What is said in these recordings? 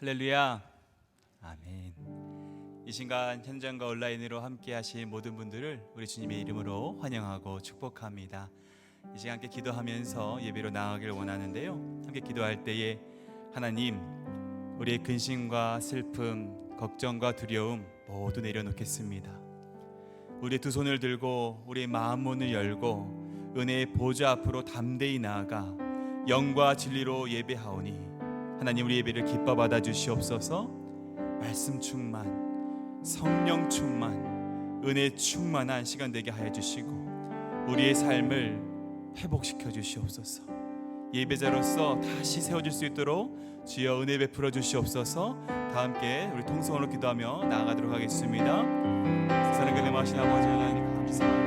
할렐루야. 아멘. 이 시간 현장과 온라인으로 함께 하신 모든 분들을 우리 주님의 이름으로 환영하고 축복합니다. 이 시간 함께 기도하면서 예배로 나아가길 원하는데요, 함께 기도할 때에 하나님, 우리의 근심과 슬픔, 걱정과 두려움 모두 내려놓겠습니다. 우리의 두 손을 들고 우리의 마음 문을 열고 은혜의 보좌 앞으로 담대히 나아가 영과 진리로 예배하오니 하나님, 우리 예배를 기뻐 받아 주시옵소서. 말씀 충만, 성령 충만, 은혜 충만한 시간 되게 하여 주시고 우리의 삶을 회복시켜 주시옵소서. 예배자로서 다시 세워질 수 있도록 주여 은혜 베풀어 주시옵소서. 다 함께 우리 통성으로 기도하며 나아가도록 하겠습니다. 사랑하는 그리스도의 아버지 하나님, 감사합니다.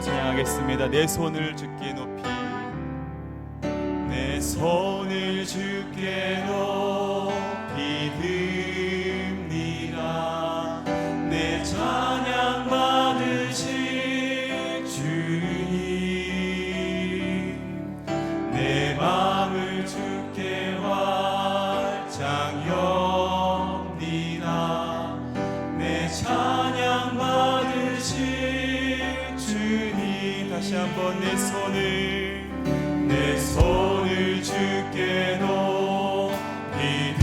찬양하겠습니다. 내 손을 주께 높이, 내 손을 주께 높이 듭니다. 내 찬양 받으실 주님, 내 마음을 주께 활짝 엽니다. 내 찬양 받으실 다시 한번 내 손을 주께 높이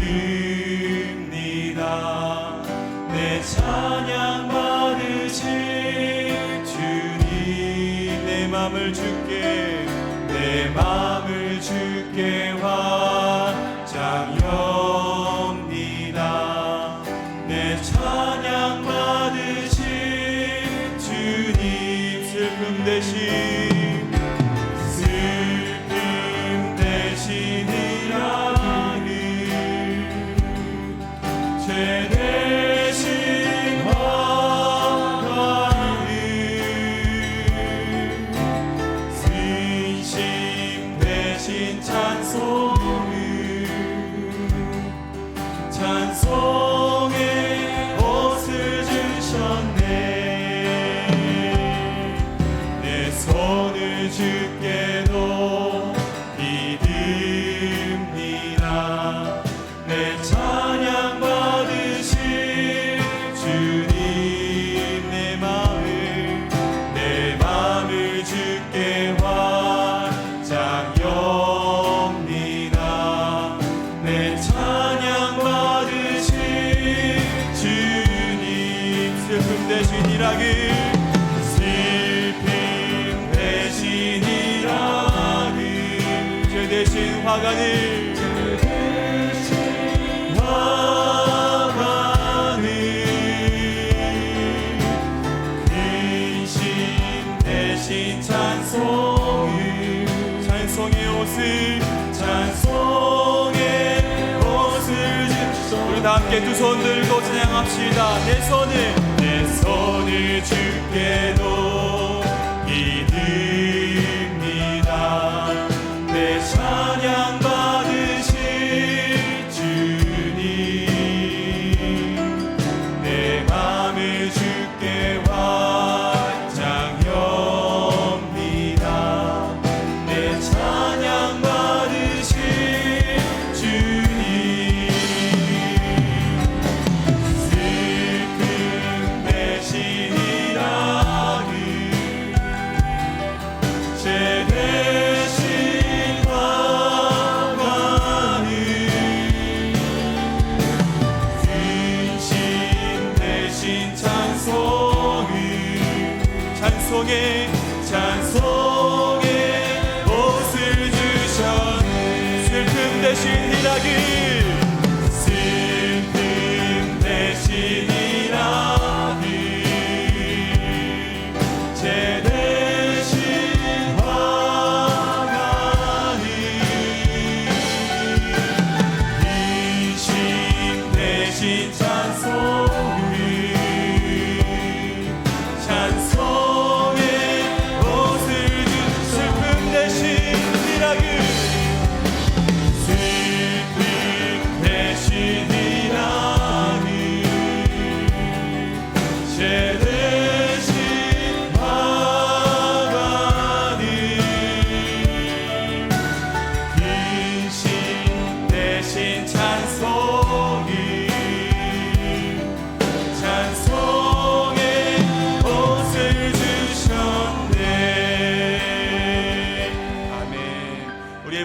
듭니다. 내 찬양 받으실 주님, 내 마음을 주께 활짝 엽니다. 내 찬양 받으실 주님, 슬픔 대신이라는 죄 대신 화가는 근심 대신 찬송의 옷을 주셨네. 손을 주께 높이 듭니다. 내 찬양 받으실 주님, 내 마음을 주께 활짝 엽니다. 내 찬양 받으실 주님, 슬픔 대신 일하길, 대신 화가는 근심 대신 찬송의 옷을 우리 다 함께 두 손 들고 찬양합시다. 내 손을 주께 높이 듭니다. 내 찬양 받으실 주님, 내 마음을 주께 활짝 엽니다. 내 찬양 받으실 주님, 슬픔 대신이라는 찬송에 옷을 주셨네. 슬픔 대신 희락을, 슬픔 대신 희락을, 죄 대신 화가를, 근심 대신 찬송을,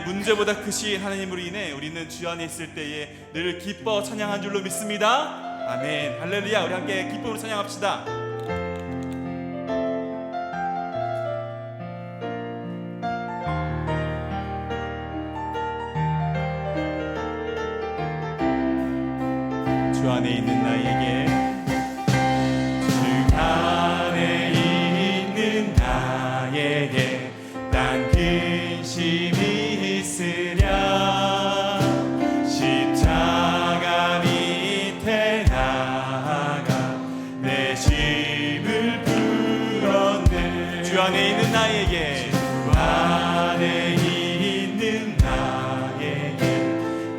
문제보다 크신 하나님으로 인해 우리는 주 안에 있을 때에 늘 기뻐 찬양한 줄로 믿습니다. 아멘. 할렐루야. 우리 함께 기쁨으로 찬양합시다. 주 안에 있는 나에게, 주 안에 있는 나에게 난 근심이 있으랴. 십자가 밑에 나가 내 짐을 풀었네. 주 안에 있는 나에게, 주 안에 있는 나에게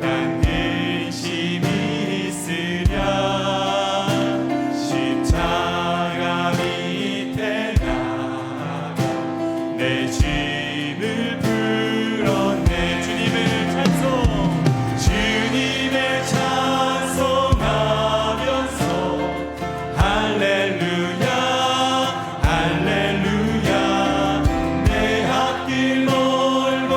난 근심이 있으랴. 십자가 밑에 나가 내 짐을 풀었네. 주님을 찬송하면서 할렐루야 할렐루야. 내 앞길 멀고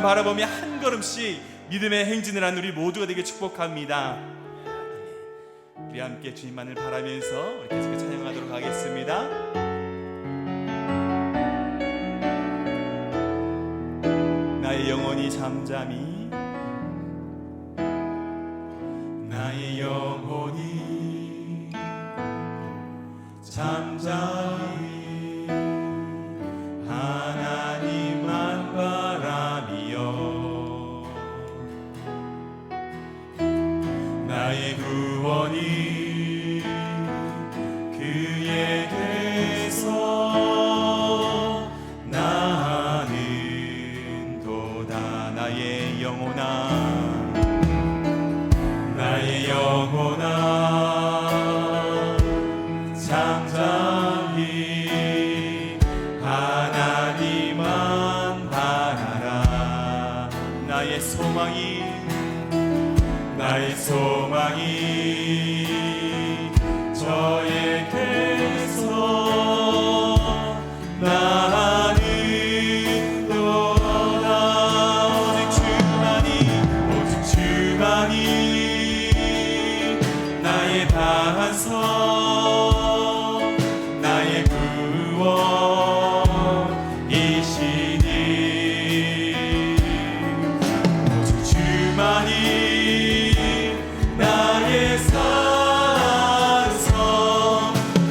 바라보며 한 걸음씩 믿음의 행진을 하는 우리 모두가 되게 축복합니다. 우리 함께 주님만을 바라면서 우리 계속 찬양하도록 하겠습니다. 나의 영혼이 잠잠히, 나의 영혼이 잠잠히 하나님만 바라며 나의 구원이 그에게서 나는 도다. 나의 영혼아, 나의 영혼아 잠잠히 하나님만 바라라. 나의 소망이 저에게서 나는 도다. 오직 주만이 나의 반석, 나의 구원이시니. 오직 주만이 나의 산성,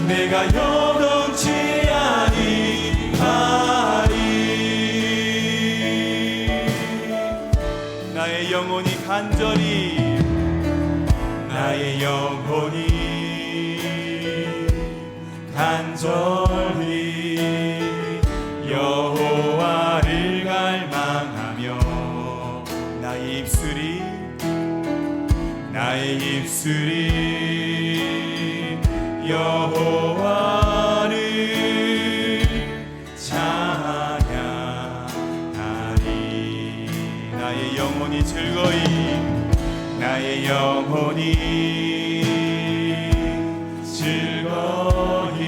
내가 요동치 아니하리. 나의 영혼이 간절히, 나의 영혼이 간절히 여호와를 갈망하며 나의 입술이 여호와를 찬양하리. 나의 영혼이 즐거이, 나의 영혼이 즐거이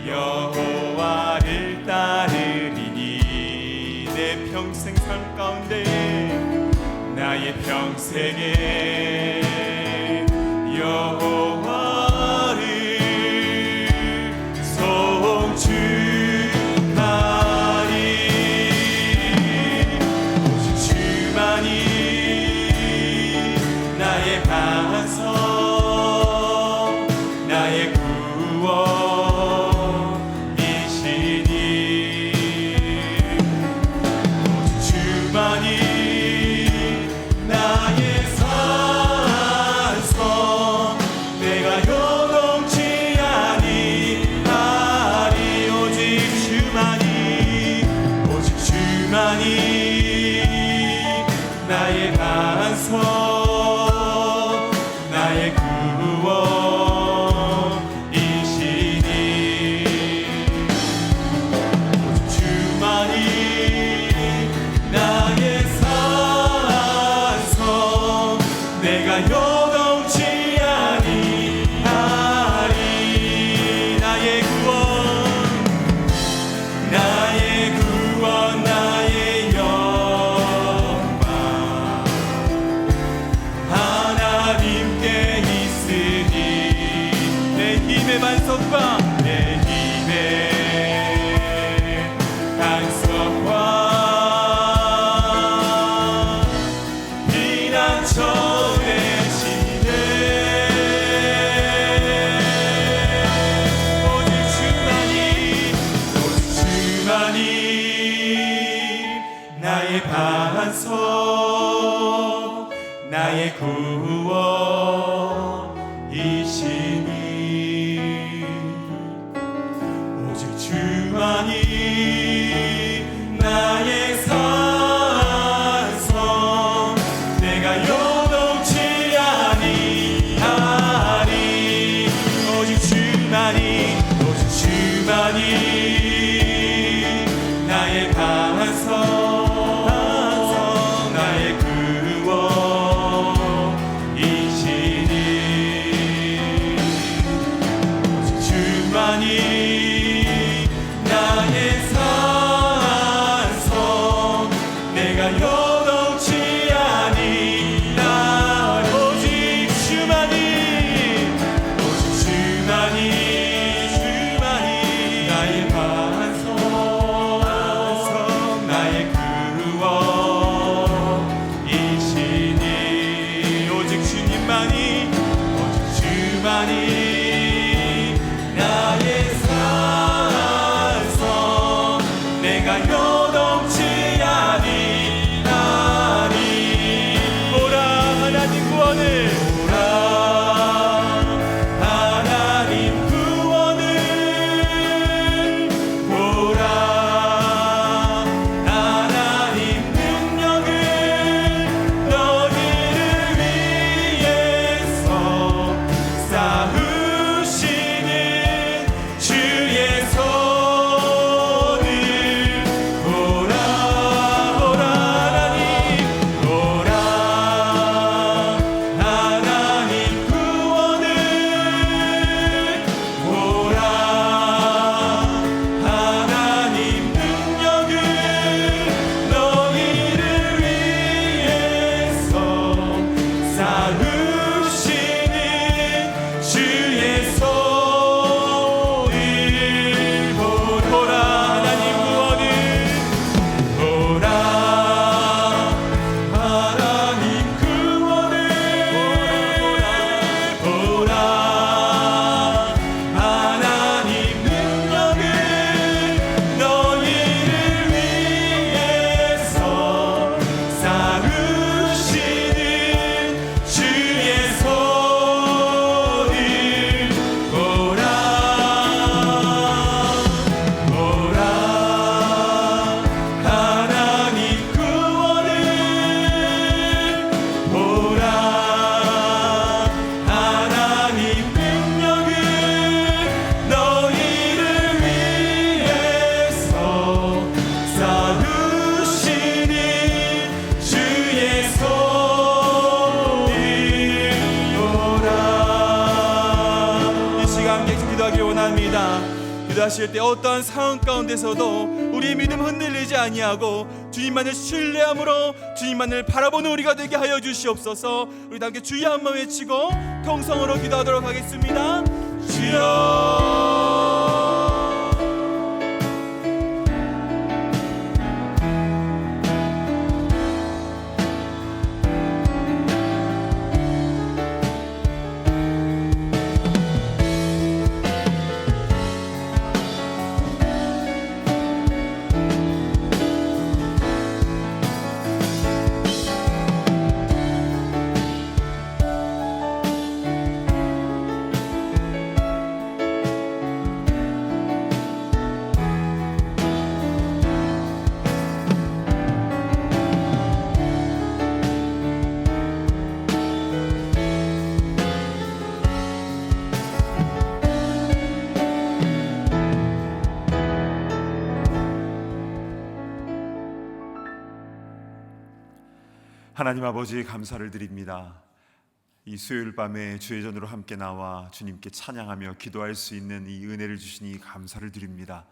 여호와를 따르리니. 내 평생 삶 가운데, 나의 평생에 여호와를 송축하리. 오직 주만이 나의 반석, 나의 구원이시니. 오직 주만이 나의 산성, 내가 요동치 아니하리. 오직 주만이 나의 반석, 나의 구원이시니. 오직 주만이 나의 산성, 내가 요동치 아니하리. 나의 구원, 나의 영광 하나님께 있으니. 내 힘의 반석과 내 힘의 반석과 피난처 되시네. 오직 주만이 나의 반석, 나의 구원이시니. 오직 주만이 나의 산성, 내가 요동치 아니하리. 오직 주만이 나의 반석, 나의 구원이시니. 주만이 오직 주만이 나의 산성 내가 요동치 아니하니 오라 하나님 구원을 오라 하나님 구원을 오라 하나님 능력을 너희를 위해서 쌓으시는 주의 손을 오라 오라 하나님 오라 하나님 구원을 오라 하나님 능력을 너희를 위해서 쌓으시는 주의 손을 보라 하나님 구원을 오라 하나님 구원을 오라 하나님 능력을 너희를 위해서 쌓으시는 주의 손을 오라 오라 하나님 구원을 오라 하나님 능력을 너희를 위해서 쌓으시는 주의 손을 오라 이 시간 함께 기도하길 원합니다. 기도하실 때 어떠한 상황 가운데서도 우리의 믿음 흔들리지 아니하고 주님만을 신뢰함으로 주님만을 바라보는 우리가 되게 하여 주시옵소서. 우리 다 함께 주여 한번 외치고 통성으로 기도하도록 하겠습니다. 주여 하나님 아버지 감사를 드립니다. 이 수요일 밤에 주의 전으로 함께 나와 주님께 찬양하며 기도할 수 있는 이 은혜를 주시니 감사를 드립니다.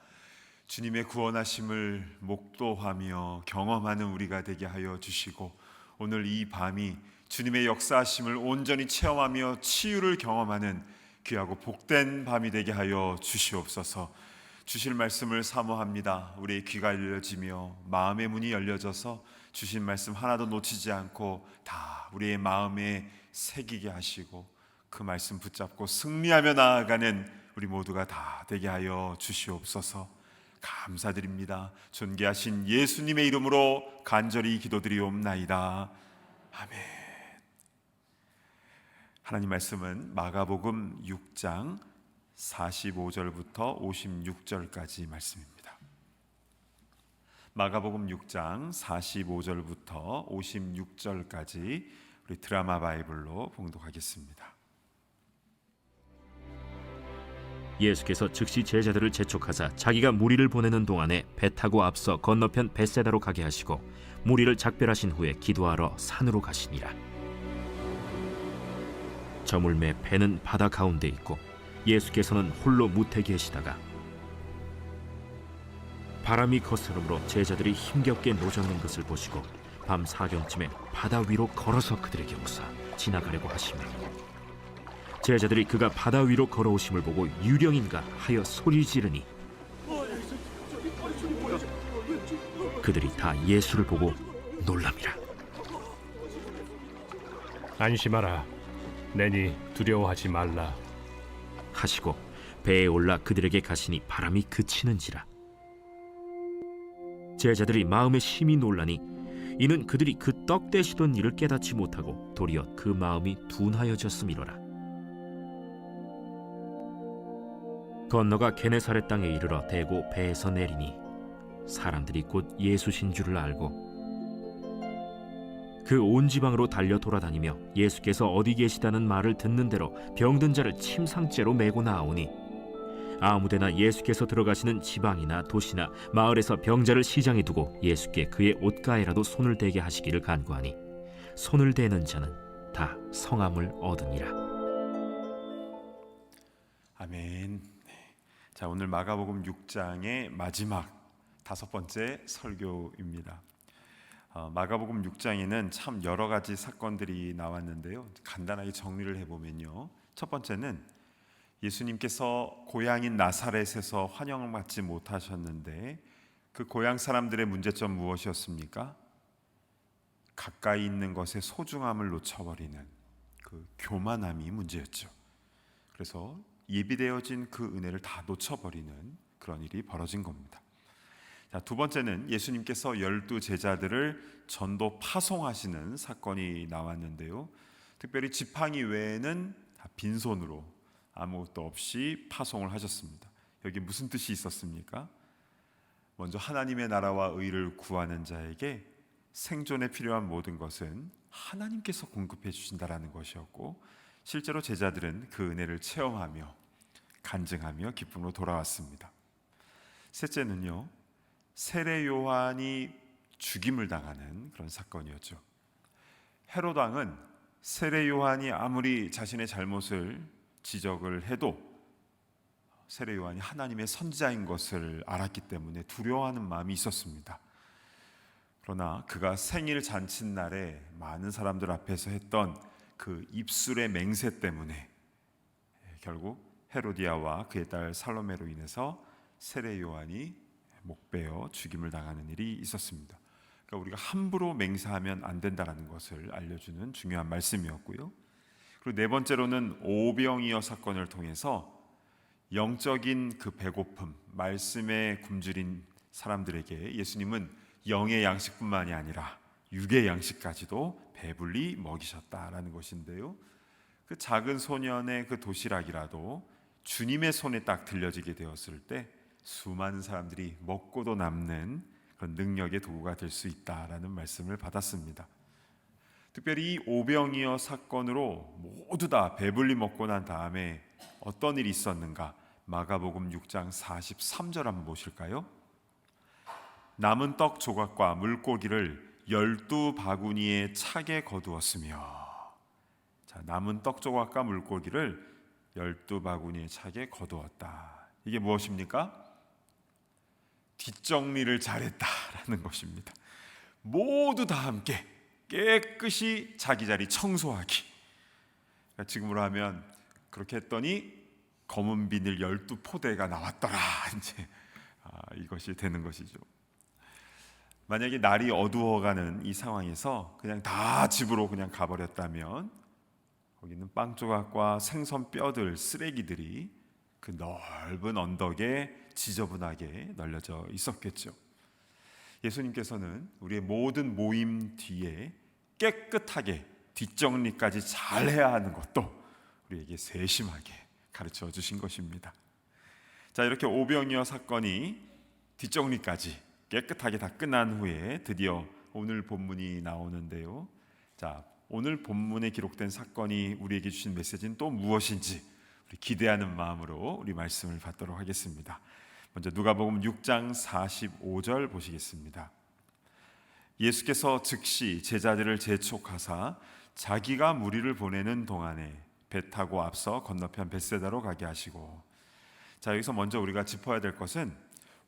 주님의 구원하심을 목도하며 경험하는 우리가 되게 하여 주시고 오늘 이 밤이 주님의 역사하심을 온전히 체험하며 치유를 경험하는 귀하고 복된 밤이 되게 하여 주시옵소서. 주실 말씀을 사모합니다. 우리의 귀가 열려지며 마음의 문이 열려져서 주신 말씀 하나도 놓치지 않고 다 우리의 마음에 새기게 하시고 그 말씀 붙잡고 승리하며 나아가는 우리 모두가 다 되게 하여 주시옵소서. 감사드립니다. 존귀하신 예수님의 이름으로 간절히 기도드리옵나이다. 아멘. 하나님 말씀은 마가복음 6장 45절부터 56절까지 말씀입니다. 마가복음 6장 45절부터 56절까지 우리 드라마 바이블로 봉독하겠습니다. 예수께서 즉시 제자들을 재촉하사 자기가 무리를 보내는 동안에 배 타고 앞서 건너편 벳세다로 가게 하시고 무리를 작별하신 후에 기도하러 산으로 가시니라. 저물매 배는 바다 가운데 있고 예수께서는 홀로 무태 계시다가 바람이 거스름으로 제자들이 힘겹게 노젓는 것을 보시고 밤 사경쯤에 바다 위로 걸어서 그들에게 오사 지나가려고 하시며 제자들이 그가 바다 위로 걸어오심을 보고 유령인가 하여 소리 지르니 그들이 다 예수를 보고 놀랍니다. 안심하라. 내니 두려워하지 말라. 하시고 배에 올라 그들에게 가시니 바람이 그치는지라. 제자들이 마음에 심히 놀라니 이는 그들이 그 떡 떼시던 일을 깨닫지 못하고 도리어 그 마음이 둔하여졌음이로라. 건너가 게네사렛 땅에 이르러 대고 배에서 내리니 사람들이 곧 예수신 줄을 알고 그 온 지방으로 달려 돌아다니며 예수께서 어디 계시다는 말을 듣는 대로 병든 자를 침상째로 메고 나오니 아무데나 예수께서 들어가시는 지방이나 도시나 마을에서 병자를 시장에 두고 예수께 그의 옷가에라도 손을 대게 하시기를 간구하니 손을 대는 자는 다 성함을 얻으니라. 아멘. 자, 오늘 마가복음 6장의 마지막 5번째 설교입니다. 마가복음 6장에는 참 여러 가지 사건들이 나왔는데요. 간단하게 정리를 해보면요. 첫 번째는 예수님께서 고향인 나사렛에서 환영을 받지 못하셨는데 그 고향 사람들의 문제점 무엇이었습니까? 가까이 있는 것의 소중함을 놓쳐버리는 그 교만함이 문제였죠. 그래서 예비되어진 그 은혜를 다 놓쳐버리는 그런 일이 벌어진 겁니다. 자, 두 번째는 예수님께서 12 제자들을 전도 파송하시는 사건이 나왔는데요. 특별히 지팡이 외에는 다 빈손으로 아무것도 없이 파송을 하셨습니다. 여기 무슨 뜻이 있었습니까? 먼저 하나님의 나라와 의를 구하는 자에게 생존에 필요한 모든 것은 하나님께서 공급해 주신다라는 것이었고, 실제로 제자들은 그 은혜를 체험하며 간증하며 기쁨으로 돌아왔습니다. 셋째는요, 세례 요한이 죽임을 당하는 그런 사건이었죠. 헤롯 왕은 세례 요한이 아무리 자신의 잘못을 지적을 해도 세례 요한이 하나님의 선지자인 것을 알았기 때문에 두려워하는 마음이 있었습니다. 그러나 그가 생일 잔칫날에 많은 사람들 앞에서 했던 그 입술의 맹세 때문에 결국 헤로디아와 그의 딸 살로메로 인해서 세례 요한이 목베어 죽임을 당하는 일이 있었습니다. 그러니까 우리가 함부로 맹세하면 안 된다는 것을 알려주는 중요한 말씀이었고요. 그리고 네 번째로는 오병이어 사건을 통해서 영적인 그 배고픔, 말씀에 굶주린 사람들에게 예수님은 영의 양식뿐만이 아니라 육의 양식까지도 배불리 먹이셨다라는 것인데요. 그 작은 소년의 그 도시락이라도 주님의 손에 딱 들려지게 되었을 때 수많은 사람들이 먹고도 남는 그런 능력의 도구가 될 수 있다라는 말씀을 받았습니다. 특별히 이 오병이어 사건으로 모두 다 배불리 먹고 난 다음에 어떤 일이 있었는가? 마가복음 6장 43절 한번 보실까요? 남은 떡 조각과 물고기를 12바구니에 차게 거두었으며, 자, 남은 떡 조각과 물고기를 12바구니에 차게 거두었다. 이게 무엇입니까? 뒷정리를 잘했다라는 것입니다. 모두 다 함께 깨끗이 자기 자리 청소하기. 그러니까 지금으로 하면 그렇게 했더니 검은 비닐 12포대가 나왔더라. 이제 이것이 되는 것이죠. 만약에 날이 어두워가는 이 상황에서 그냥 다 집으로 그냥 가버렸다면 거기는 빵 조각과 생선 뼈들, 쓰레기들이 그 넓은 언덕에 지저분하게 널려져 있었겠죠. 예수님께서는 우리의 모든 모임 뒤에 깨끗하게 뒷정리까지 잘 해야 하는 것도 우리에게 세심하게 가르쳐 주신 것입니다. 자, 이렇게 오병이어 사건이 뒷정리까지 깨끗하게 다 끝난 후에 드디어 오늘 본문이 나오는데요. 자, 오늘 본문에 기록된 사건이 우리에게 주신 메시지는 또 무엇인지 우리 기대하는 마음으로 우리 말씀을 받도록 하겠습니다. 먼저 누가복음 6장 45절 보시겠습니다. 예수께서 즉시 제자들을 재촉하사 자기가 무리를 보내는 동안에 배 타고 앞서 건너편 벳세다로 가게 하시고, 자, 여기서 먼저 우리가 짚어야 될 것은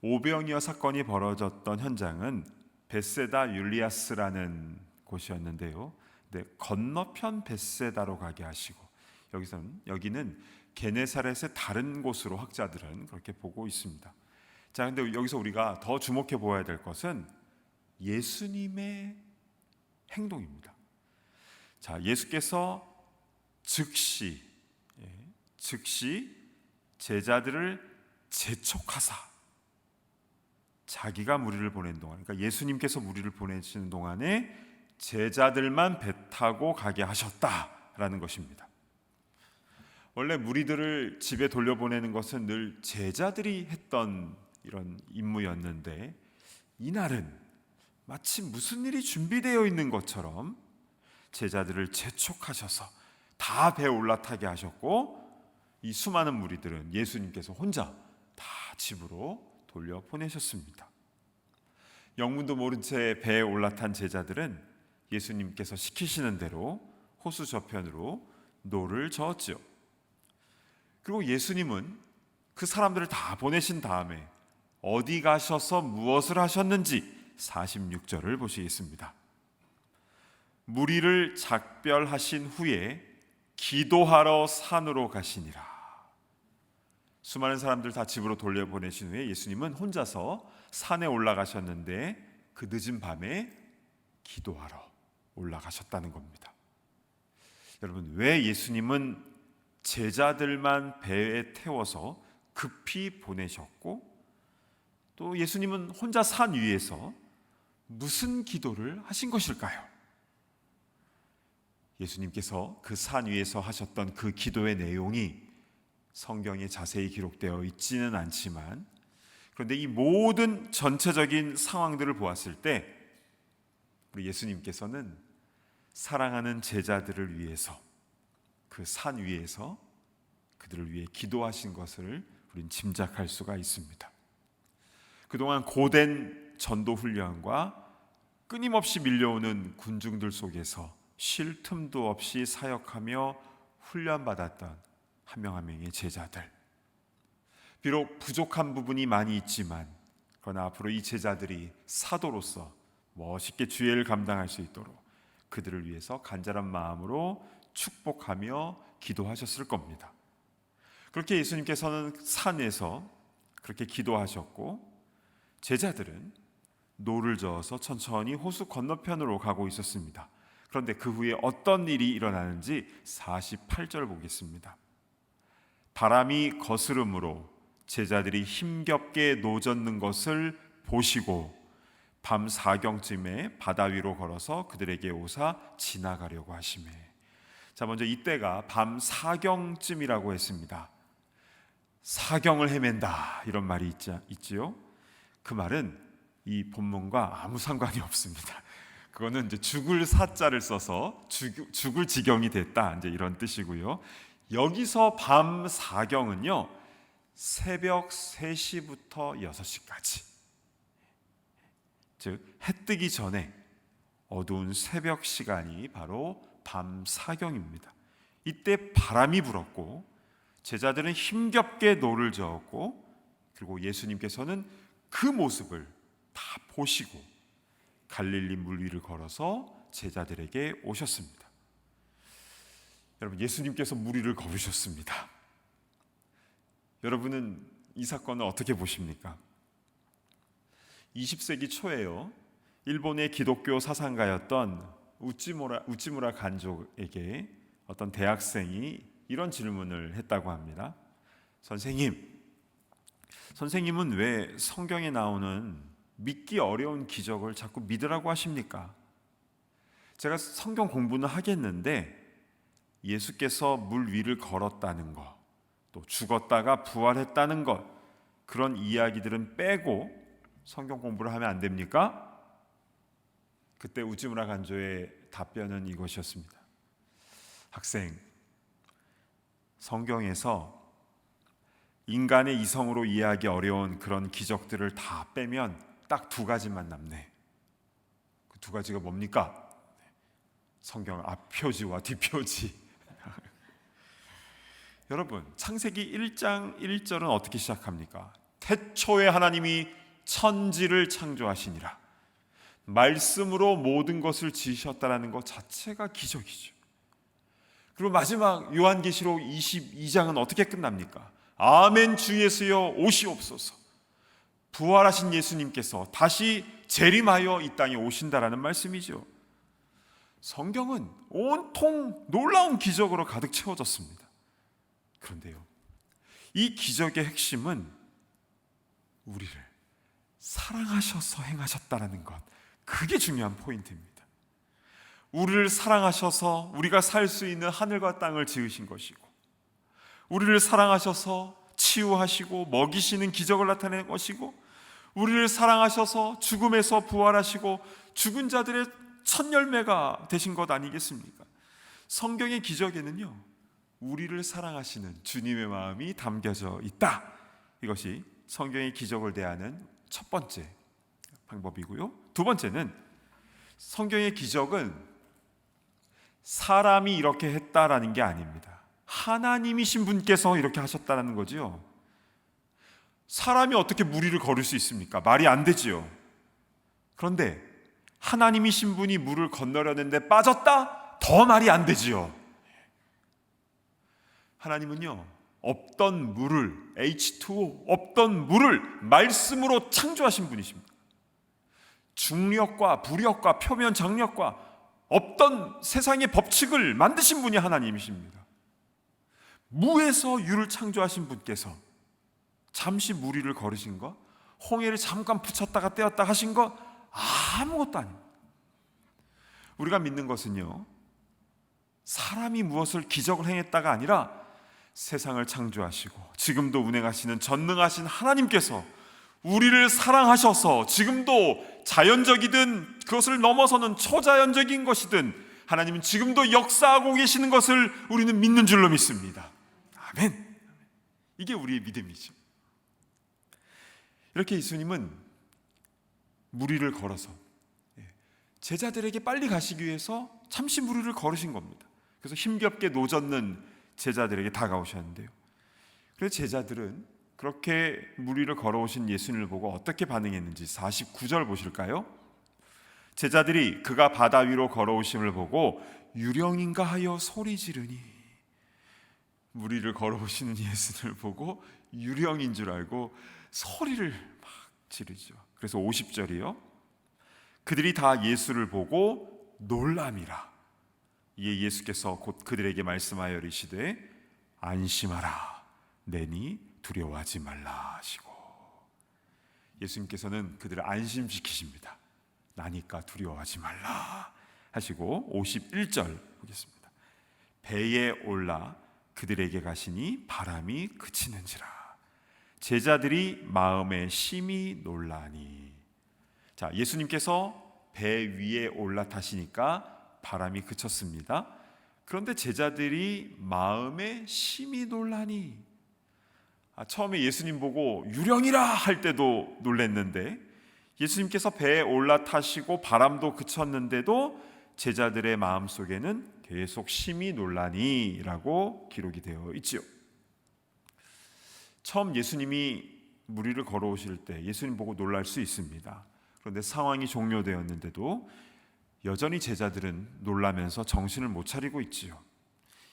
오병이어 사건이 벌어졌던 현장은 벳세다 율리아스라는 곳이었는데요. 네, 건너편 벳세다로 가게 하시고, 여기는 게네사렛의 다른 곳으로 학자들은 그렇게 보고 있습니다. 자, 근데 여기서 우리가 더 주목해 보아야 될 것은 예수님의 행동입니다. 자, 예수께서 즉시 제자들을 재촉하사, 자기가 무리를 보낸 동안, 그러니까 예수님께서 무리를 보내시는 동안에 제자들만 배 타고 가게 하셨다라는 것입니다. 원래 무리들을 집에 돌려보내는 것은 늘 제자들이 했던 이런 임무였는데, 이날은 마치 무슨 일이 준비되어 있는 것처럼 제자들을 재촉하셔서 다 배에 올라타게 하셨고, 이 수많은 무리들은 예수님께서 혼자 다 집으로 돌려보내셨습니다. 영문도 모른 채 배에 올라탄 제자들은 예수님께서 시키시는 대로 호수 저편으로 노를 저었지요. 그리고 예수님은 그 사람들을 다 보내신 다음에 어디 가셔서 무엇을 하셨는지 46절을 보시겠습니다. 무리를 작별하신 후에 기도하러 산으로 가시니라. 수많은 사람들 다 집으로 돌려보내신 후에 예수님은 혼자서 산에 올라가셨는데, 그 늦은 밤에 기도하러 올라가셨다는 겁니다. 여러분, 왜 예수님은 제자들만 배에 태워서 급히 보내셨고, 또 예수님은 혼자 산 위에서 무슨 기도를 하신 것일까요? 예수님께서 그 산 위에서 하셨던 그 기도의 내용이 성경에 자세히 기록되어 있지는 않지만, 그런데 이 모든 전체적인 상황들을 보았을 때 우리 예수님께서는 사랑하는 제자들을 위해서 그 산 위에서 그들을 위해 기도하신 것을 우린 짐작할 수가 있습니다. 그동안 고된 전도 훈련과 끊임없이 밀려오는 군중들 속에서 쉴 틈도 없이 사역하며 훈련받았던 한 명 한 명의 제자들, 비록 부족한 부분이 많이 있지만 그러나 앞으로 이 제자들이 사도로서 멋있게 주의 일을 감당할 수 있도록 그들을 위해서 간절한 마음으로 축복하며 기도하셨을 겁니다. 그렇게 예수님께서는 산에서 그렇게 기도하셨고, 제자들은 노를 저어서 천천히 호수 건너편으로 가고 있었습니다. 그런데 그 후에 어떤 일이 일어나는지 48절 보겠습니다. 바람이 거스름으로 제자들이 힘겹게 노젓는 것을 보시고 밤 4경쯤에 바다 위로 걸어서 그들에게 오사 지나가려고 하시매. 자, 먼저 이때가 밤 4경쯤이라고 했습니다. 사경을 헤맨다, 이런 말이 있지요. 그 말은 이 본문과 아무 상관이 없습니다. 그거는 이제 죽을 사자를 써서 죽을 지경이 됐다, 이제 이런 뜻이고요. 여기서 밤 4경은요, 새벽 3시부터 6시까지, 즉 해 뜨기 전에 어두운 새벽 시간이 바로 밤 4경입니다. 이때 바람이 불었고 제자들은 힘겹게 노를 저었고, 그리고 예수님께서는 그 모습을 다 보시고 갈릴리 물 위를 걸어서 제자들에게 오셨습니다. 여러분, 예수님께서 물 위를 걸으셨습니다. 여러분은 이 사건을 어떻게 보십니까? 20세기 초에요, 일본의 기독교 사상가였던 우찌무라 간조에게 어떤 대학생이 이런 질문을 했다고 합니다. 선생님은 왜 성경에 나오는 믿기 어려운 기적을 자꾸 믿으라고 하십니까? 제가 성경 공부는 하겠는데 예수께서 물 위를 걸었다는 것, 또 죽었다가 부활했다는 것, 그런 이야기들은 빼고 성경 공부를 하면 안 됩니까? 그때 우찌무라 간조의 답변은 이것이었습니다. 학생, 성경에서 인간의 이성으로 이해하기 어려운 그런 기적들을 다 빼면 딱 2가지만 남네. 그 2가지가 뭡니까? 성경 앞표지와 뒷표지. 여러분, 창세기 1장 1절은 어떻게 시작합니까? 태초에 하나님이 천지를 창조하시니라. 말씀으로 모든 것을 지으셨다라는 것 자체가 기적이죠. 그리고 마지막 요한계시록 22장은 어떻게 끝납니까? 아멘 주 예수여 오시옵소서. 부활하신 예수님께서 다시 재림하여 이 땅에 오신다라는 말씀이죠. 성경은 온통 놀라운 기적으로 가득 채워졌습니다. 그런데요, 이 기적의 핵심은 우리를 사랑하셔서 행하셨다는 것, 그게 중요한 포인트입니다. 우리를 사랑하셔서 우리가 살 수 있는 하늘과 땅을 지으신 것이고, 우리를 사랑하셔서 치유하시고 먹이시는 기적을 나타내는 것이고, 우리를 사랑하셔서 죽음에서 부활하시고 죽은 자들의 첫 열매가 되신 것 아니겠습니까? 성경의 기적에는요, 우리를 사랑하시는 주님의 마음이 담겨져 있다. 이것이 성경의 기적을 대하는 첫 번째 방법이고요. 두 번째는, 성경의 기적은 사람이 이렇게 했다라는 게 아닙니다. 하나님이신 분께서 이렇게 하셨다는 거지요. 사람이 어떻게 무리를 걸을 수 있습니까? 말이 안 되지요. 그런데 하나님이신 분이 물을 건너려는데 빠졌다? 더 말이 안 되지요. 하나님은요, 없던 물을, H2O, 없던 물을 말씀으로 창조하신 분이십니다. 중력과 부력과 표면 장력과 없던 세상의 법칙을 만드신 분이 하나님이십니다. 무에서 유를 창조하신 분께서 잠시 무리를 걸으신 것, 홍해를 잠깐 붙였다가 떼었다 하신 것, 아무것도 아닙니다. 우리가 믿는 것은요, 사람이 무엇을 기적을 행했다가 아니라 세상을 창조하시고 지금도 운행하시는 전능하신 하나님께서 우리를 사랑하셔서 지금도 자연적이든 그것을 넘어서는 초자연적인 것이든 하나님은 지금도 역사하고 계시는 것을 우리는 믿는 줄로 믿습니다. 아멘. 이게 우리의 믿음이죠. 이렇게 예수님은 무리를 걸어서 제자들에게 빨리 가시기 위해서 잠시 무리를 걸으신 겁니다. 그래서 힘겹게 노젓는 제자들에게 다가오셨는데요, 그래서 제자들은 그렇게 무리를 걸어오신 예수님을 보고 어떻게 반응했는지 49절 보실까요? 제자들이 그가 바다 위로 걸어오심을 보고 유령인가 하여 소리 지르니, 무리를 걸어오시는 예수님을 보고 유령인 줄 알고 소리를 막 지르죠. 그래서 50절이요, 그들이 다 예수를 보고 놀람이라. 이에 예수께서 곧 그들에게 말씀하여 이르시되 안심하라, 내니 두려워하지 말라 하시고, 예수님께서는 그들을 안심시키십니다. 나니까 두려워하지 말라 하시고 51절 보겠습니다. 배에 올라 그들에게 가시니 바람이 그치는지라. 제자들이 마음에 심히 놀라니. 자, 예수님께서 배 위에 올라타시니까 바람이 그쳤습니다. 그런데 제자들이 마음에 심히 놀라니. 처음에 예수님 보고 유령이라 할 때도 놀랐는데, 예수님께서 배에 올라타시고 바람도 그쳤는데도 제자들의 마음속에는 계속 심히 놀라니 라고 기록이 되어 있지요. 처음 예수님이 무리를 걸어오실 때 예수님 보고 놀랄 수 있습니다. 그런데 상황이 종료되었는데도 여전히 제자들은 놀라면서 정신을 못 차리고 있지요.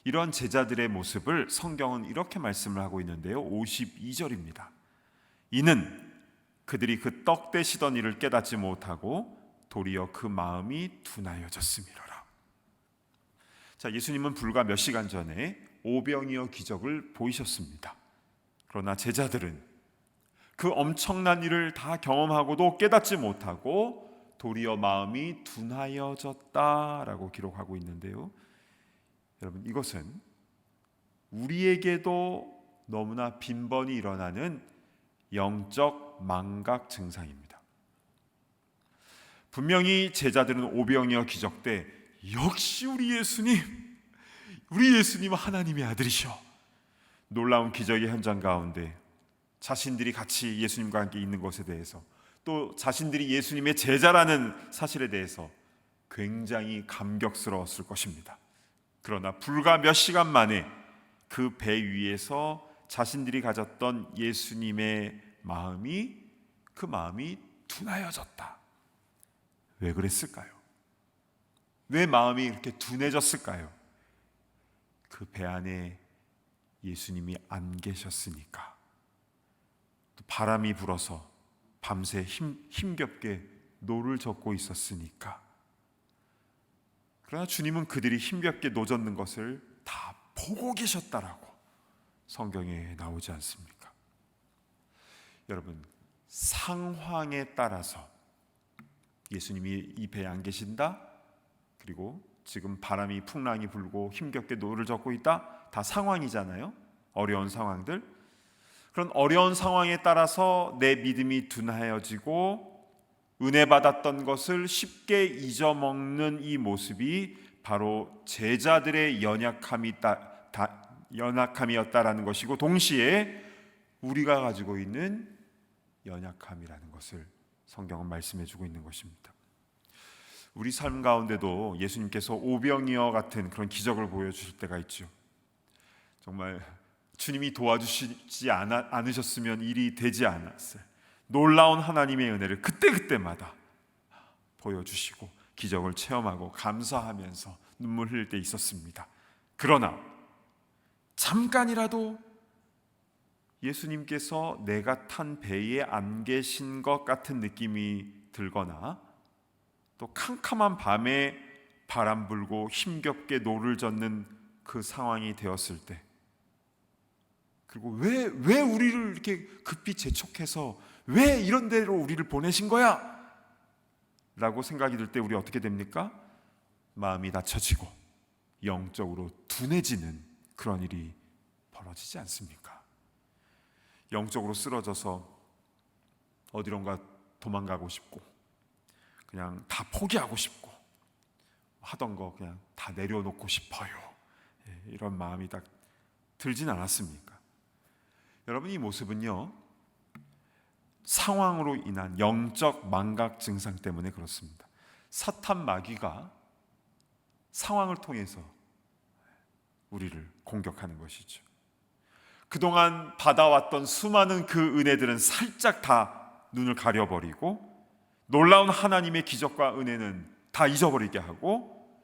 이런 제자들의 모습을 성경은 이렇게 말씀을 하고 있는데요, 52절입니다. 이는 그들이 그 떡 떼시던 일을 깨닫지 못하고 도리어 그 마음이 둔하여졌음이로라. 자, 예수님은 불과 몇 시간 전에 오병이어 기적을 보이셨습니다. 그러나 제자들은 그 엄청난 일을 다 경험하고도 깨닫지 못하고 도리어 마음이 둔하여졌다라고 기록하고 있는데요, 여러분, 이것은 우리에게도 너무나 빈번히 일어나는 영적 망각 증상입니다. 분명히 제자들은 오병이어 기적 때 역시 우리 예수님은 하나님의 아들이셔, 놀라운 기적의 현장 가운데 자신들이 같이 예수님과 함께 있는 것에 대해서, 또 자신들이 예수님의 제자라는 사실에 대해서 굉장히 감격스러웠을 것입니다. 그러나 불과 몇 시간 만에 그 배 위에서 자신들이 가졌던 예수님의 마음이 둔하여졌다. 왜 그랬을까요? 왜 마음이 이렇게 둔해졌을까요? 그 배 안에 예수님이 안 계셨으니까. 또 바람이 불어서 밤새 힘겹게 노를 젓고 있었으니까. 그러나 주님은 그들이 힘겹게 노젓는 것을 다 보고 계셨다라고 성경에 나오지 않습니까? 여러분, 상황에 따라서 예수님이 이 배에 안 계신다, 그리고 지금 바람이 풍랑이 불고 힘겹게 노를 젓고 있다, 다 상황이잖아요. 어려운 상황들. 그런 어려운 상황에 따라서 내 믿음이 둔하여지고 은혜 받았던 것을 쉽게 잊어먹는 이 모습이 바로 제자들의 연약함이었다라는 것이고, 동시에 우리가 가지고 있는 연약함이라는 것을 성경은 말씀해주고 있는 것입니다. 우리 삶 가운데도 예수님께서 오병이어 같은 그런 기적을 보여주실 때가 있죠. 정말 주님이 도와주시지 않으셨으면 일이 되지 않았어요. 놀라운 하나님의 은혜를 그때그때마다 보여주시고 기적을 체험하고 감사하면서 눈물 흘릴 때 있었습니다. 그러나 잠깐이라도 예수님께서 내가 탄 배에 안 계신 것 같은 느낌이 들거나, 또 캄캄한 밤에 바람 불고 힘겹게 노를 젓는 그 상황이 되었을 때, 그리고 왜 우리를 이렇게 급히 재촉해서 왜 이런 데로 우리를 보내신 거야? 라고 생각이 들 때 우리 어떻게 됩니까? 마음이 낮춰지고 영적으로 둔해지는 그런 일이 벌어지지 않습니까? 영적으로 쓰러져서 어디론가 도망가고 싶고, 그냥 다 포기하고 싶고, 하던 거 그냥 다 내려놓고 싶어요. 이런 마음이 딱 들진 않았습니까? 여러분, 이 모습은요, 상황으로 인한 영적 망각 증상 때문에 그렇습니다. 사탄 마귀가 상황을 통해서 우리를 공격하는 것이죠. 그동안 받아왔던 수많은 그 은혜들은 살짝 다 눈을 가려버리고, 놀라운 하나님의 기적과 은혜는 다 잊어버리게 하고,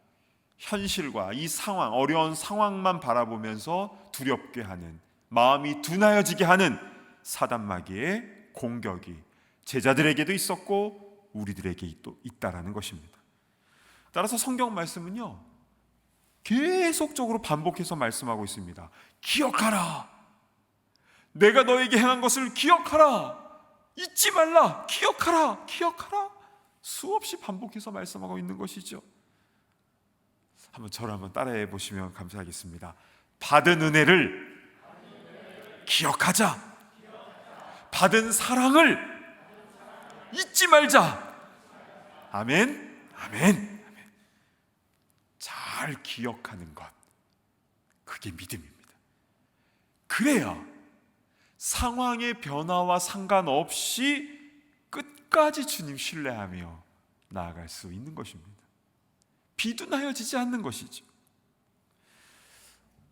현실과 이 상황, 어려운 상황만 바라보면서 두렵게 하는, 마음이 둔하여지게 하는 사단 마귀의 공격이 제자들에게도 있었고 우리들에게 또 있다라는 것입니다. 따라서 성경 말씀은요, 계속적으로 반복해서 말씀하고 있습니다. 기억하라. 내가 너에게 행한 것을 기억하라. 잊지 말라. 기억하라. 기억하라. 수없이 반복해서 말씀하고 있는 것이죠. 저를 한번 따라해 보시면 감사하겠습니다. 받은 은혜를 기억하자. 받은 사랑을 잊지 말자. 아멘. 아멘. 잘 기억하는 것, 그게 믿음입니다. 그래야 상황의 변화와 상관없이 끝까지 주님 신뢰하며 나아갈 수 있는 것입니다. 비둔하여지지 않는 것이죠.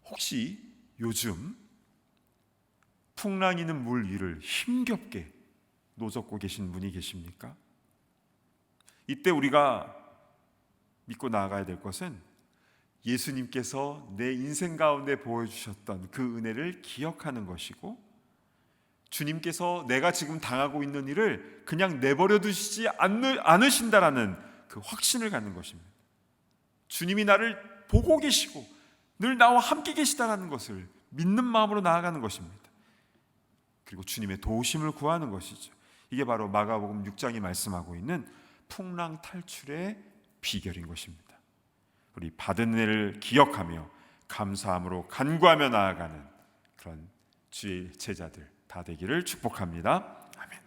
혹시 요즘 풍랑이는 물 위를 힘겹게 노젓고 계신 분이 계십니까? 이때 우리가 믿고 나아가야 될 것은 예수님께서 내 인생 가운데 보여주셨던 그 은혜를 기억하는 것이고, 주님께서 내가 지금 당하고 있는 일을 그냥 내버려 두시지 않으신다라는 그 확신을 갖는 것입니다. 주님이 나를 보고 계시고 늘 나와 함께 계시다라는 것을 믿는 마음으로 나아가는 것입니다. 그리고 주님의 도우심을 구하는 것이죠. 이게 바로 마가복음 6장이 말씀하고 있는 풍랑 탈출의 비결인 것입니다. 우리 받은 은혜를 기억하며 감사함으로 간구하며 나아가는 그런 주의 제자들 다 되기를 축복합니다. 아멘.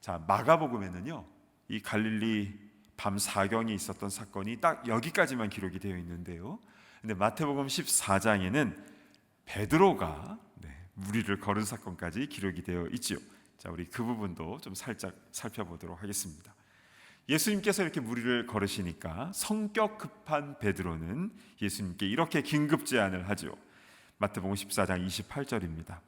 자, 마가복음에는요, 이 갈릴리 밤 사경에 있었던 사건이 딱 여기까지만 기록이 되어 있는데요, 근데 마태복음 14장에는 베드로가 무리를 걸은 사건까지 기록이 되어 있지요. 자, 우리 그 부분도 좀 살짝 살펴보도록 하겠습니다. 예수님께서 이렇게 무리를 걸으시니까 성격 급한 베드로는 예수님께 이렇게 긴급 제안을 하죠. 마태복음 14장 28절입니다.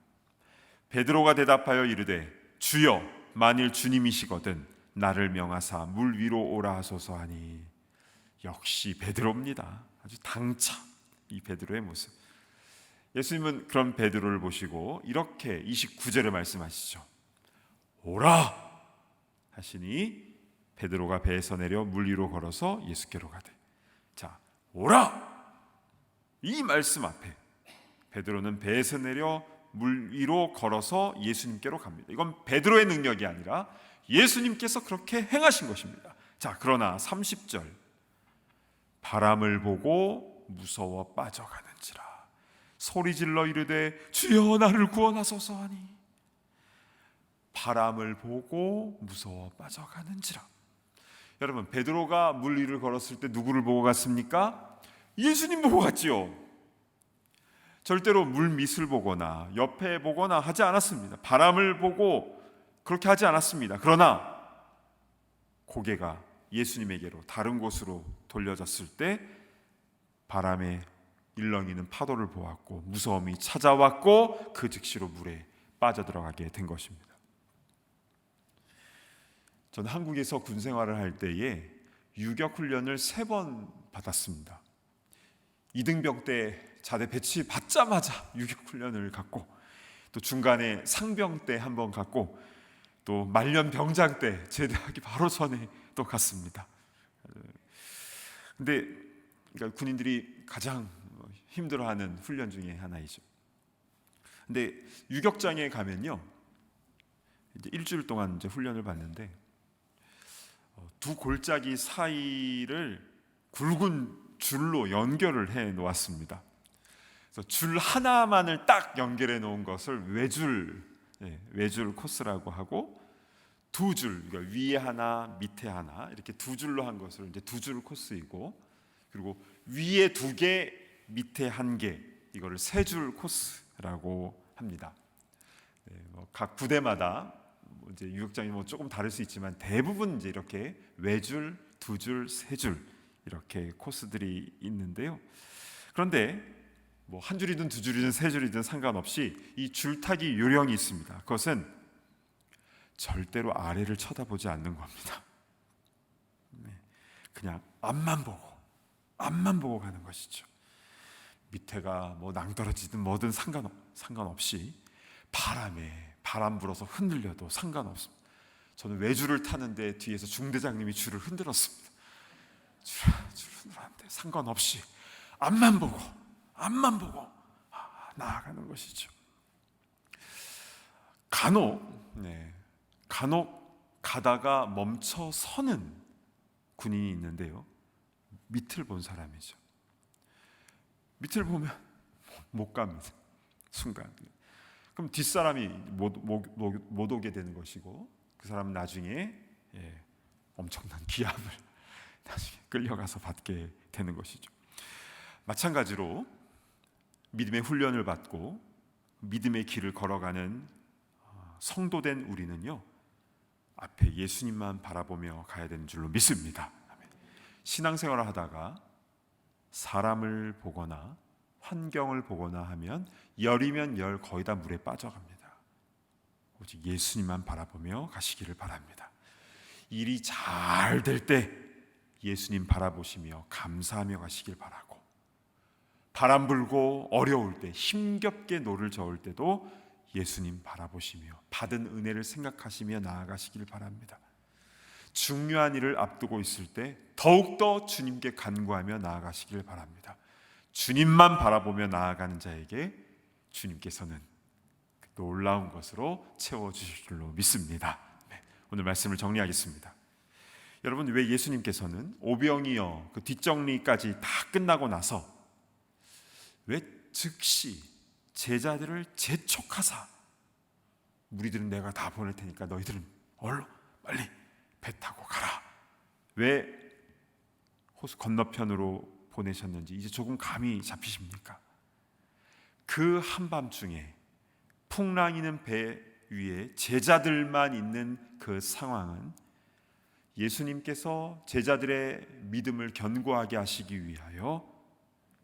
베드로가 대답하여 이르되 주여, 만일 주님이시거든 나를 명하사 물 위로 오라 하소서 하니. 역시 베드로입니다. 아주 당차 이 베드로의 모습. 예수님은 그런 베드로를 보시고 이렇게 29절에 말씀하시죠. 오라 하시니 베드로가 배에서 내려 물 위로 걸어서 예수께로 가되. 자, 오라! 이 말씀 앞에 베드로는 배에서 내려 물 위로 걸어서 예수님께로 갑니다. 이건 베드로의 능력이 아니라 예수님께서 그렇게 행하신 것입니다. 자, 그러나 30절, 바람을 보고 무서워 빠져가는지라 소리질러 이르되 주여 나를 구원하소서 하니, 바람을 보고 무서워 빠져가는지라. 여러분, 베드로가 물 위를 걸었을 때 누구를 보고 갔습니까? 예수님 보고 갔지요. 절대로 물 밑을 보거나 옆에 보거나 하지 않았습니다. 바람을 보고 그렇게 하지 않았습니다. 그러나 고개가 예수님에게로 다른 곳으로 돌려졌을 때 바람에 일렁이는 파도를 보았고 무서움이 찾아왔고 그 즉시로 물에 빠져들어가게 된 것입니다. 저는 한국에서 군 생활을 할 때에 유격 훈련을 3번 받았습니다. 이등병 때 자대 배치 받자마자 유격 훈련을 갔고, 또 중간에 상병 때 한 번 갔고, 또 말년 병장 때 제대하기 바로 전에 또 갔습니다. 근데 그러니까 군인들이 가장 힘들어하는 훈련 중에 하나이죠. 근데 유격장에 가면요, 이제 일주일 동안 이제 훈련을 받는데 두 골짜기 사이를 굵은 줄로 연결을 해 놓았습니다. 그래서 줄 하나만을 딱 연결해 놓은 것을 외줄 코스라고 하고, 두 줄, 그러니까 위에 하나 밑에 하나 이렇게 두 줄로 한 것을 이제 두 줄 코스이고, 그리고 위에 2개 밑에 1개, 이거를 3줄 코스라고 합니다. 각 부대마다 이제 유격장이 조금 다를 수 있지만 대부분 이제 이렇게 외줄, 2줄, 3줄 이렇게 코스들이 있는데요. 그런데 뭐 한 줄이든 2줄이든 3줄이든 상관없이 이 줄타기 요령이 있습니다. 그것은 절대로 아래를 쳐다보지 않는 겁니다. 그냥 앞만 보고 가는 것이죠. 밑에가 뭐 낭떠러지든 뭐든 상관없이 바람 불어서 흔들려도 상관없습니다. 저는 외줄을 타는데 뒤에서 중대장님이 줄을 흔들었습니다. 줄 흔들었는데 상관없이 앞만 보고 나아가는 것이죠. 간혹 가다가 멈춰 서는 군인이 있는데요, 밑을 본 사람이죠. 밑을 보면 못 갑니다. 순간. 그럼 뒷사람이 못 오게 되는 것이고, 그 사람은 나중에 엄청난 기합을 나중에 끌려가서 받게 되는 것이죠. 마찬가지로 믿음의 훈련을 받고 믿음의 길을 걸어가는 성도된 우리는요, 앞에 예수님만 바라보며 가야 되는 줄로 믿습니다. 신앙생활을 하다가 사람을 보거나 환경을 보거나 하면 열이면 열 거의 다 물에 빠져갑니다. 오직 예수님만 바라보며 가시기를 바랍니다. 일이 잘 될 때 예수님 바라보시며 감사하며 가시길 바라고, 바람 불고 어려울 때, 힘겹게 노를 저을 때도 예수님 바라보시며 받은 은혜를 생각하시며 나아가시길 바랍니다. 중요한 일을 앞두고 있을 때 더욱더 주님께 간구하며 나아가시길 바랍니다. 주님만 바라보며 나아가는 자에게 주님께서는 놀라운 것으로 채워주실 줄로 믿습니다. 오늘 말씀을 정리하겠습니다. 여러분, 왜 예수님께서는 오병이어 그 뒷정리까지 다 끝나고 나서 왜 즉시 제자들을 재촉하사, 무리들은 내가 다 보낼 테니까 너희들은 얼른 빨리 배 타고 가라, 왜 호수 건너편으로 보내셨는지 이제 조금 감이 잡히십니까? 그 한밤중에 풍랑이는 배 위에 제자들만 있는 그 상황은 예수님께서 제자들의 믿음을 견고하게 하시기 위하여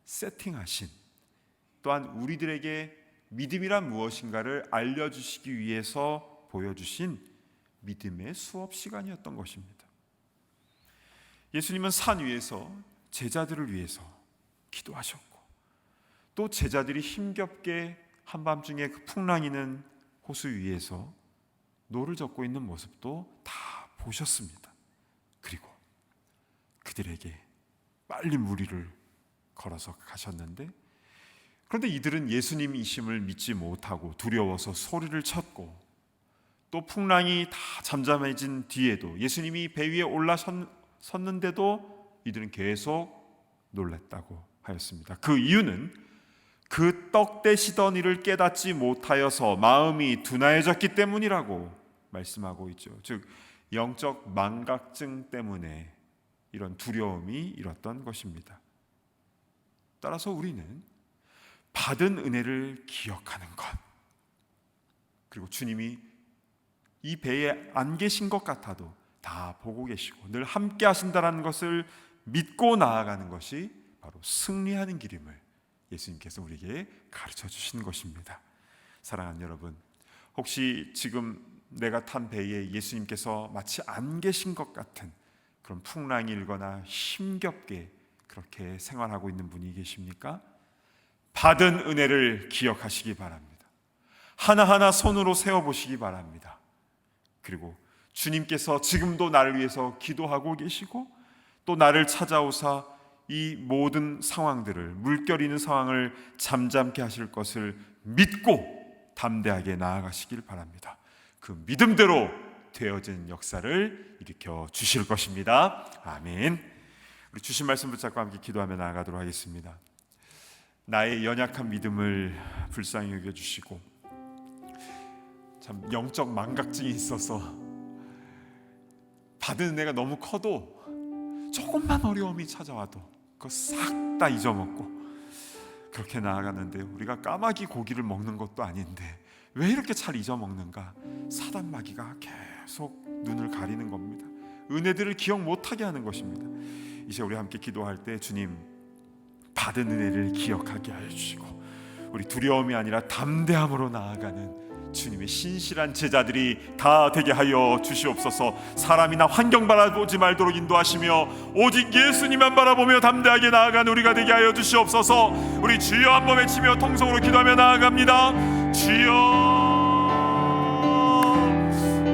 세팅하신, 또한 우리들에게 믿음이란 무엇인가를 알려주시기 위해서 보여주신 믿음의 수업 시간이었던 것입니다. 예수님은 산 위에서 제자들을 위해서 기도하셨고, 또 제자들이 힘겹게 한밤중에 그 풍랑이는 호수 위에서 노를 젓고 있는 모습도 다 보셨습니다. 그리고 그들에게 빨리 물 위를 걸어서 가셨는데, 그런데 이들은 예수님이심을 믿지 못하고 두려워서 소리를 쳤고, 또 풍랑이 다 잠잠해진 뒤에도 예수님이 배 위에 올라섰는데도 이들은 계속 놀랐다고 하였습니다. 그 이유는 그 떡 되시던 이를 깨닫지 못하여서 마음이 둔하여졌기 때문이라고 말씀하고 있죠. 즉 영적 망각증 때문에 이런 두려움이 일었던 것입니다. 따라서 우리는 받은 은혜를 기억하는 것, 그리고 주님이 이 배에 안 계신 것 같아도 다 보고 계시고 늘 함께 하신다는 것을 믿고 나아가는 것이 바로 승리하는 길임을 예수님께서 우리에게 가르쳐 주신 것입니다. 사랑하는 여러분, 혹시 지금 내가 탄 배에 예수님께서 마치 안 계신 것 같은 그런 풍랑이 일거나 힘겹게 그렇게 생활하고 있는 분이 계십니까? 받은 은혜를 기억하시기 바랍니다. 하나하나 손으로 세워보시기 바랍니다. 그리고 주님께서 지금도 나를 위해서 기도하고 계시고 또 나를 찾아오사 이 모든 상황들을, 물결이는 상황을 잠잠케 하실 것을 믿고 담대하게 나아가시길 바랍니다. 그 믿음대로 되어진 역사를 일으켜 주실 것입니다. 아멘. 우리 주신 말씀 붙잡고 함께 기도하며 나아가도록 하겠습니다. 나의 연약한 믿음을 불쌍히 여겨주시고, 참 영적 망각증이 있어서 받은 은혜가 너무 커도 조금만 어려움이 찾아와도 그거 싹 다 잊어먹고 그렇게 나아가는데요, 우리가 까마귀 고기를 먹는 것도 아닌데 왜 이렇게 잘 잊어먹는가? 사단 마귀가 계속 눈을 가리는 겁니다. 은혜들을 기억 못하게 하는 것입니다. 이제 우리 함께 기도할 때 주님 받은 은혜를 기억하게 하여 주시고, 우리 두려움이 아니라 담대함으로 나아가는 주님의 신실한 제자들이 다 되게 하여 주시옵소서. 사람이나 환경 바라보지 말도록 인도하시며 오직 예수님만 바라보며 담대하게 나아가는 우리가 되게 하여 주시옵소서. 우리 주여 한번 외치며 통성으로 기도하며 나아갑니다. 주여,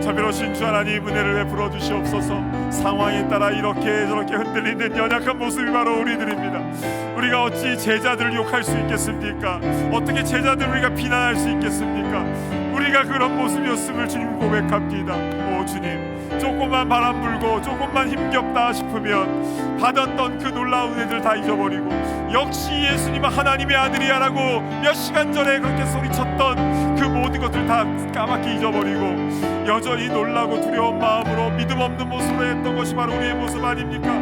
자비로우신 주 하나님, 은혜를 베풀어 주시옵소서. 상황에 따라 이렇게 저렇게 흔들리는 연약한 모습이 바로 우리들입니다. 우리가 어찌 제자들을 욕할 수 있겠습니까? 어떻게 제자들을 우리가 비난할 수 있겠습니까? 우리가 그런 모습이었음을 주님 고백합니다. 오 주님, 조금만 바람 불고 조금만 힘겹다 싶으면 받았던 그 놀라운 은혜들 다 잊어버리고, 역시 예수님은 하나님의 아들이야라고 몇 시간 전에 그렇게 소리쳤던 그 모든 것들 다 까맣게 잊어버리고 여전히 놀라고 두려운 마음으로 믿음 없는 모습으로 했던 것이 바로 우리의 모습 아닙니까?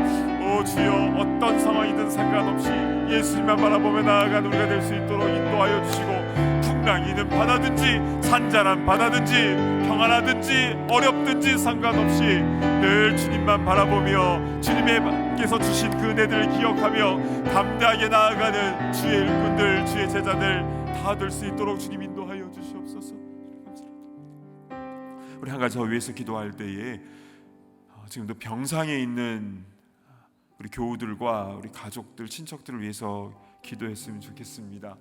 오 주여, 어떤 상황이든 상관없이 예수님만 바라보며 나아가는 우리가 될 수 있도록 인도하여 주시고, 풍랑이든 바다든지 산자란 바다든지 평안하든지 어렵든지 상관없이 늘 주님만 바라보며 주님께서 주신 그 은혜들을 기억하며 담대하게 나아가는 주의 일꾼들, 주의 제자들 다 될 수 있도록 주님 인도하여 주시옵소서. 우리 한 가지 더 위해서 기도할 때에 지금도 병상에 있는 우리 교우들과 우리 가족들, 친척들을 위해서 기도했으면 좋겠습니다.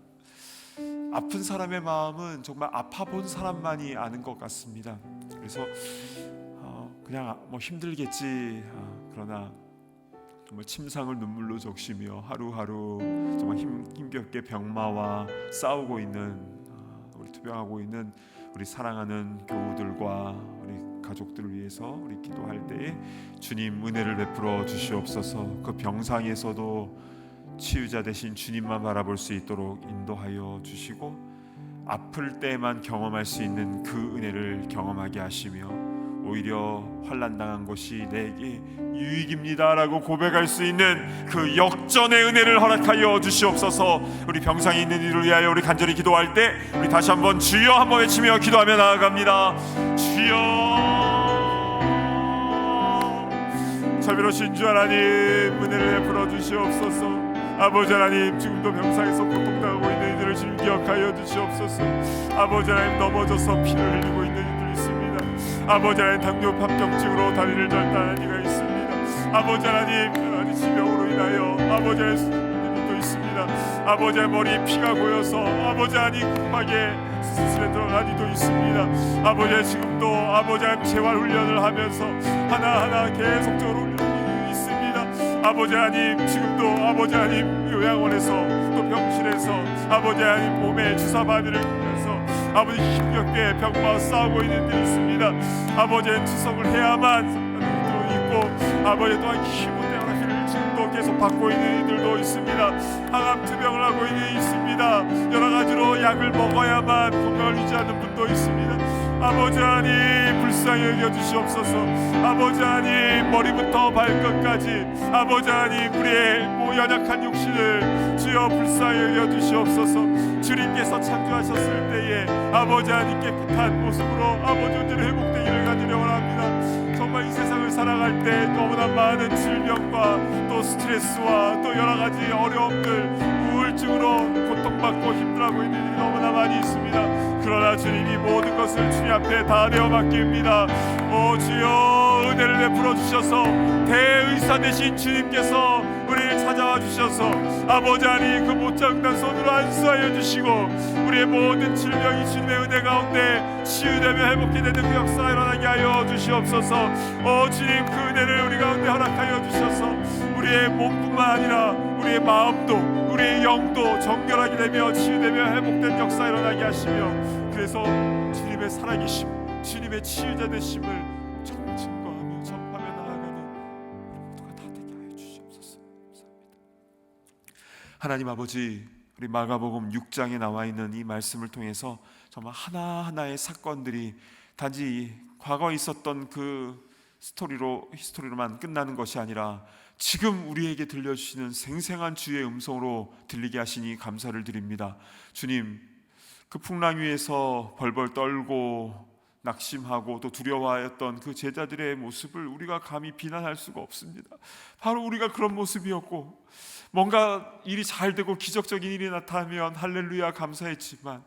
아픈 사람의 마음은 정말 아파본 사람만이 아는 것 같습니다. 그래서 그냥 뭐 힘들겠지, 그러나 정말 침상을 눈물로 적시며 하루하루 정말 힘겹게 병마와 싸우고 있는 우리 투병하고 있는 우리 사랑하는 교우들과 우리 가족들을 위해서 우리 기도할 때에 주님 은혜를 베풀어 주시옵소서. 그 병상에서도 치유자 되신 주님만 바라볼 수 있도록 인도하여 주시고, 아플 때만 경험할 수 있는 그 은혜를 경험하게 하시며 오히려 환난당한 것이 내게 유익입니다라고 고백할 수 있는 그 역전의 은혜를 허락하여 주시옵소서. 우리 병상에 있는 이를 위하여 우리 간절히 기도할 때 우리 다시 한번 주여 한번 외치며 기도하며 나아갑니다. 주여, 자비로우신 주 하나님, 은혜를 베풀어 주시옵소서. 아버지 하나님, 지금도 병상에서 고통당하고 있는 이들을 주님 기억하여 주시옵소서. 아버지 하나님, 넘어져서 피를 흘리고 있는 이들이 있습니다. 아버지 하나님, 당뇨합병증으로 다리를 절단한 이가 있습니다. 아버지 하나님, 지병으로 인하여 아버지 하나님 또 있습니다. 아버지 하나님, 머리에 피가 고여서 아버지 하나님 급하게 수술에 들어간 이도 있습니다. 아버지 하나님, 지금도 아버지 하나님 재활 훈련을 하면서 하나하나 계속적으로 아버지 하나님, 지금도 아버지 하나님 요양원에서 또 병실에서 아버지 하나님 몸에 주사바늘을 qui면서 아버지 힘겹게 병과 싸우고 있는 이들이 있습니다. 아버지의 투석을 해야만 사람들도 있고 아버지 또한 키모테라피를 지금도 계속 받고 있는 이들도 있습니다. 항암 투병을 하고 있는 이들이 있습니다. 여러 가지로 약을 먹어야만 건강을 유지하는 분도 있습니다. 아버지 하나님 불쌍히 여겨주시옵소서. 아버지 하나님 머리부터 발끝까지 아버지 하나님 우리의 연약한 육신을 주여 불쌍히 여겨주시옵소서. 주님께서 창조하셨을 때에 아버지 하나님 깨끗한 모습으로 아버지 언제나 회복되기를 간절히 원합니다. 정말 이 세상을 살아갈 때 너무나 많은 질병과 또 스트레스와 또 여러 가지 어려움들 우울증으로 고통받고 힘들어하고 있는 일이 너무나 많이 있습니다. 그러나 주님이 모든 것을 주님 앞에 다 내어 맡깁니다. 오 주여 은혜를 베풀어 주셔서 대의사 되신 주님께서 우리를 찾아와 주셔서 아버지 하나님 그 못장난 손으로 안수하여 주시고 우리의 모든 질병이 주님의 은혜 가운데 치유되며 회복이 되는 그 역사가 일어나게 하여 주시옵소서. 오 주님 그 은혜를 우리 가운데 허락하여 주셔서 우리의 몸뿐만 아니라 우리의 마음도 우리의 영도 정결하게 되며 치유되며 회복된 역사 일어나게 하시며 그래서 주님의 살아계심 주님의 치유자 되심을 증거하며 전파하며 나아가는 모두가 다 되게 하여 주시옵소서. 감사합니다. 하나님 아버지 우리 마가복음 6장에 나와 있는 이 말씀을 통해서 정말 하나하나의 사건들이 단지 과거에 있었던 그 히스토리로만 끝나는 것이 아니라 지금 우리에게 들려주시는 생생한 주의 음성으로 들리게 하시니 감사를 드립니다. 주님 그 풍랑 위에서 벌벌 떨고 낙심하고 또 두려워하였던 그 제자들의 모습을 우리가 감히 비난할 수가 없습니다. 바로 우리가 그런 모습이었고 뭔가 일이 잘 되고 기적적인 일이 나타나면 할렐루야 감사했지만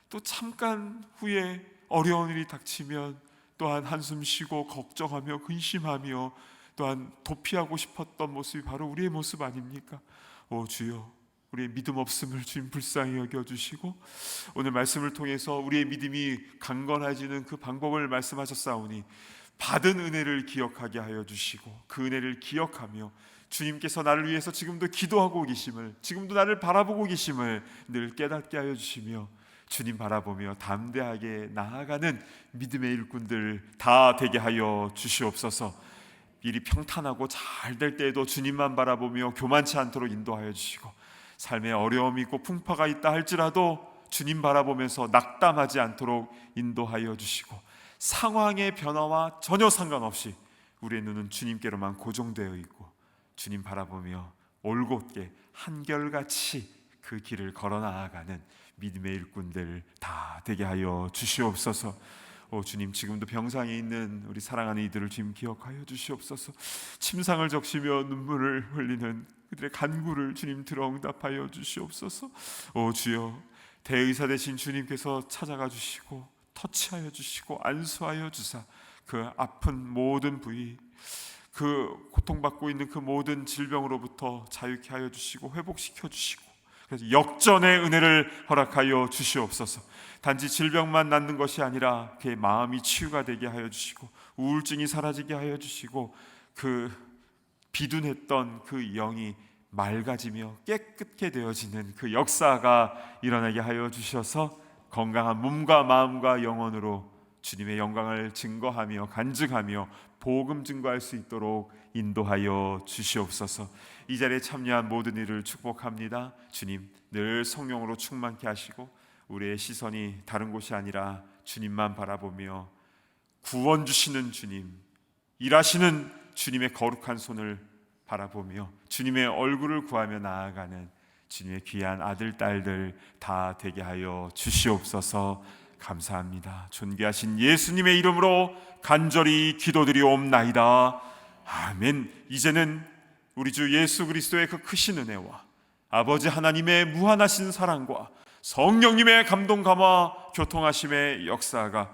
또 잠깐 후에 어려운 일이 닥치면 또한 한숨 쉬고 걱정하며 근심하며 또한 도피하고 싶었던 모습이 바로 우리의 모습 아닙니까? 오 주여 우리의 믿음 없음을 주님 불쌍히 여겨주시고 오늘 말씀을 통해서 우리의 믿음이 강건해지는 그 방법을 말씀하셨사오니 받은 은혜를 기억하게 하여 주시고 그 은혜를 기억하며 주님께서 나를 위해서 지금도 기도하고 계심을 지금도 나를 바라보고 계심을 늘 깨닫게 하여 주시며 주님 바라보며 담대하게 나아가는 믿음의 일꾼들 다 되게 하여 주시옵소서. 일이 평탄하고 잘 될 때에도 주님만 바라보며 교만치 않도록 인도하여 주시고 삶에 어려움이 있고 풍파가 있다 할지라도 주님 바라보면서 낙담하지 않도록 인도하여 주시고 상황의 변화와 전혀 상관없이 우리의 눈은 주님께로만 고정되어 있고 주님 바라보며 올곧게 한결같이 그 길을 걸어 나아가는 믿음의 일꾼들 다 되게 하여 주시옵소서. 오 주님 지금도 병상에 있는 우리 사랑하는 이들을 주님 기억하여 주시옵소서. 침상을 적시며 눈물을 흘리는 그들의 간구를 주님 들어 응답하여 주시옵소서. 오 주여 대의사 되신 주님께서 찾아가 주시고 터치하여 주시고 안수하여 주사 그 아픈 모든 부위 그 고통받고 있는 그 모든 질병으로부터 자유케 하여 주시고 회복시켜 주시고 그래서 역전의 은혜를 허락하여 주시옵소서. 단지 질병만 낫는 것이 아니라 그의 마음이 치유가 되게 하여 주시고 우울증이 사라지게 하여 주시고 그 비둔했던 그 영이 맑아지며 깨끗게 되어지는 그 역사가 일어나게 하여 주셔서 건강한 몸과 마음과 영혼으로 주님의 영광을 증거하며 간증하며 복음 증거할 수 있도록 인도하여 주시옵소서. 이 자리에 참여한 모든 이를 축복합니다. 주님 늘 성령으로 충만케 하시고 우리의 시선이 다른 곳이 아니라 주님만 바라보며 구원 주시는 주님, 일하시는 주님의 거룩한 손을 바라보며 주님의 얼굴을 구하며 나아가는 주님의 귀한 아들 딸들 다 되게 하여 주시옵소서. 감사합니다. 존귀하신 예수님의 이름으로 간절히 기도드리옵나이다. 아멘. 이제는 우리 주 예수 그리스도의 그 크신 은혜와 아버지 하나님의 무한하신 사랑과 성령님의 감동 감화 교통하심의 역사가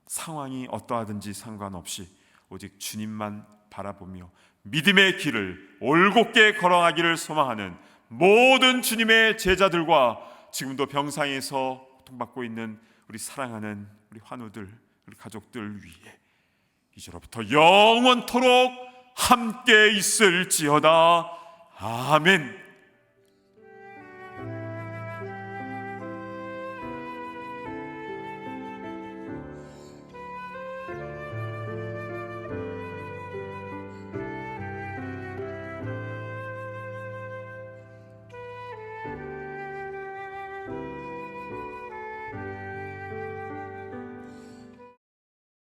상황이 어떠하든지 상관없이 오직 주님만 바라보며 믿음의 길을 올곧게 걸어가기를 소망하는 모든 주님의 제자들과 지금도 병상에서 고통받고 있는 우리 사랑하는 우리 환우들, 우리 가족들 위해 이제로부터 영원토록 함께 있을지어다. 아멘.